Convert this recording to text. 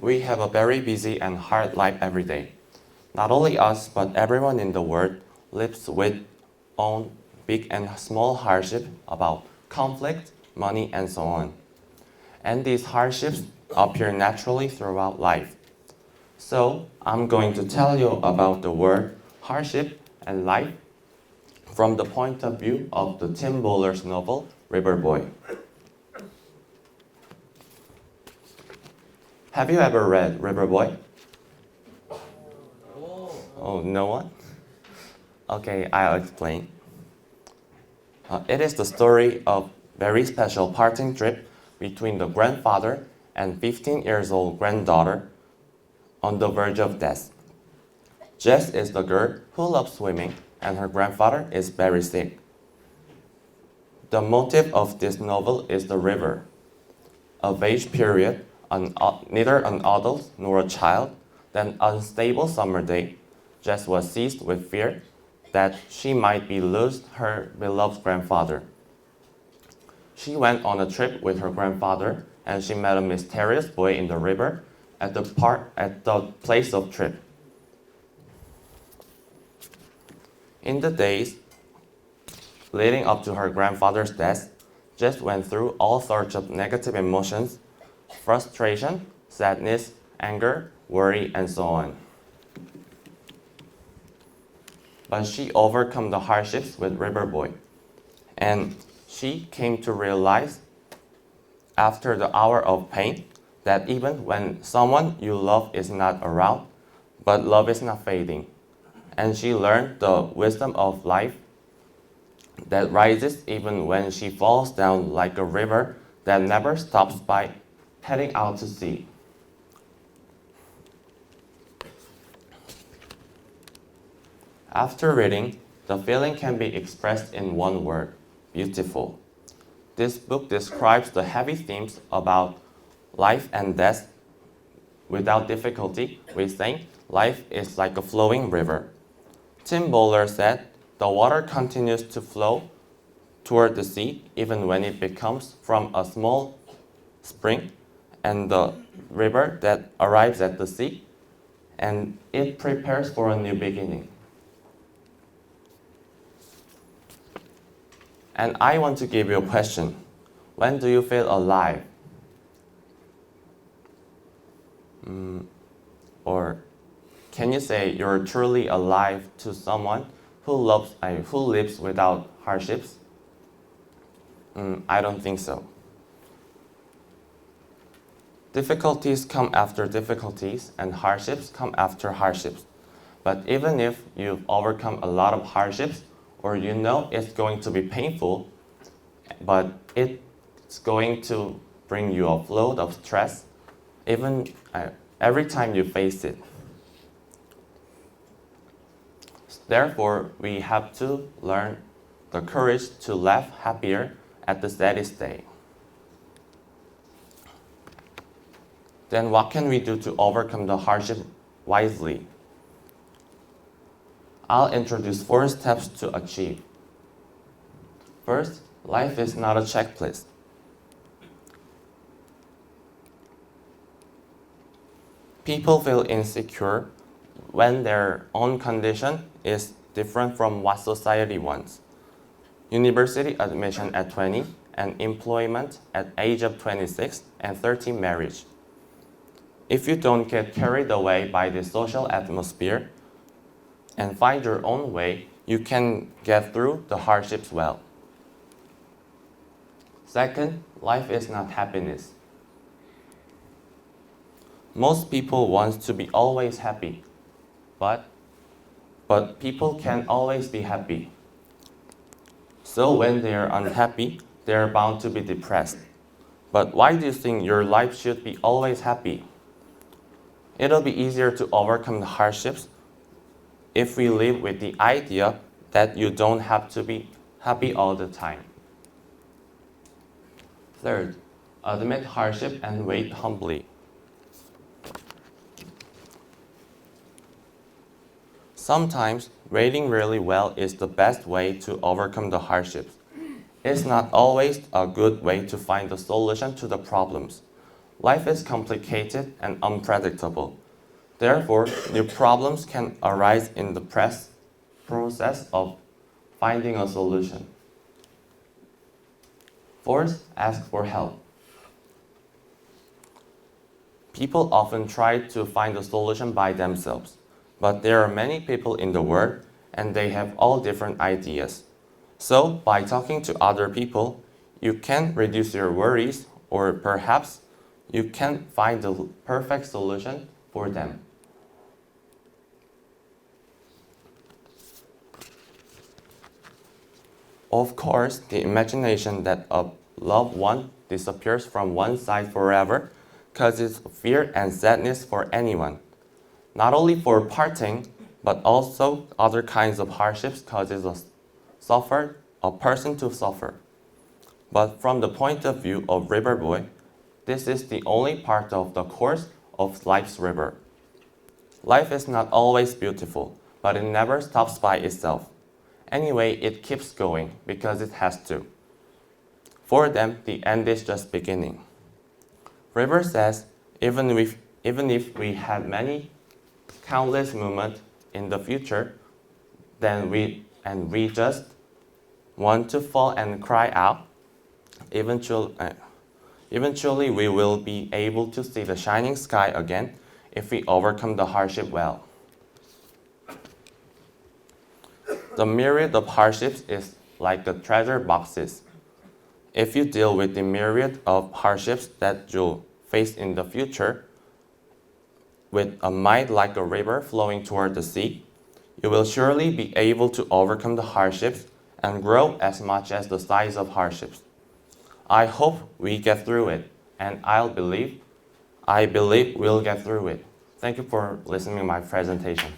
We have a very busy and hard life every day. Not only us, but everyone in the world lives with own big and small hardship about conflict, money, and so on. And these hardships appear naturally throughout life. So, I'm going to tell you about the word hardship and life from the point of view of the Tim Bowler's novel, River Boy. Have you ever read River Boy? Oh, no one? Okay, I'll explain. It is the story of very special parting trip between the grandfather and 15 years old granddaughter on the verge of death. Jess is the girl who loves swimming and her grandfather is very sick. The motive of this novel is the river. A vague period, neither an adult nor a child, then unstable summer day, Jess was seized with fear that she might be lose her beloved grandfather. She went on a trip with her grandfather and she met a mysterious boy in the river at the place of trip. In the days leading up to her grandfather's death, Jess went through all sorts of negative emotions, frustration, sadness, anger, worry, and so on. But she overcame the hardships with River Boy, and she came to realize after the hour of pain that even when someone you love is not around, but love is not fading. And she learned the wisdom of life that rises even when she falls down like a river that never stops by heading out to sea. After reading, the feeling can be expressed in one word: beautiful. This book describes the heavy themes about life and death without difficulty. We think life is like a flowing river. Tim Bowler said, the water continues to flow toward the sea even when it becomes from a small spring and the river that arrives at the sea, and it prepares for a new beginning. And I want to give you a question. When do you feel alive? Or can you say you're truly alive to someone who lives without hardships? I don't think so. Difficulties come after difficulties, and hardships come after hardships. But even if you've overcome a lot of hardships, or you know it's going to be painful, but it's going to bring you a load of stress, even every time you face it. Therefore, we have to learn the courage to laugh happier at the saddest day. Then what can we do to overcome the hardship wisely? I'll introduce 4 steps to achieve. First, life is not a checklist. People feel insecure when their own condition is different from what society wants. University admission at 20 and employment at age of 26 and 30 marriage. If you don't get carried away by the social atmosphere and find your own way, you can get through the hardships well. Second, life is not happiness. Most people want to be always happy, but people can't always be happy. So when they are unhappy, they are bound to be depressed. But why do you think your life should be always happy? It'll be easier to overcome the hardships if we live with the idea that you don't have to be happy all the time. Third, admit hardship and wait humbly. Sometimes waiting really well is the best way to overcome the hardships. It's not always a good way to find the solution to the problems, Life is complicated and unpredictable. Therefore, new problems can arise in the process of finding a solution. Fourth, ask for help. People often try to find a solution by themselves, but there are many people in the world and they have all different ideas. So, by talking to other people, you can reduce your worries, or perhaps you can find the perfect solution for them. Of course, the imagination that a loved one disappears from one side forever causes fear and sadness for anyone. Not only for parting, but also other kinds of hardships causes a person to suffer. But from the point of view of River Boy, this is the only part of the course of life's river. Life is not always beautiful, but it never stops by itself. Anyway, it keeps going because it has to. For them, the end is just beginning. River says, even if we had many countless moments in the future, then we just want to fall and cry out, eventually we will be able to see the shining sky again if we overcome the hardship well. The myriad of hardships is like the treasure boxes. If you deal with the myriad of hardships that you'll face in the future with a mind like a river flowing toward the sea, you will surely be able to overcome the hardships and grow as much as the size of hardships. I hope we get through it, and I believe we'll get through it. Thank you for listening to my presentation.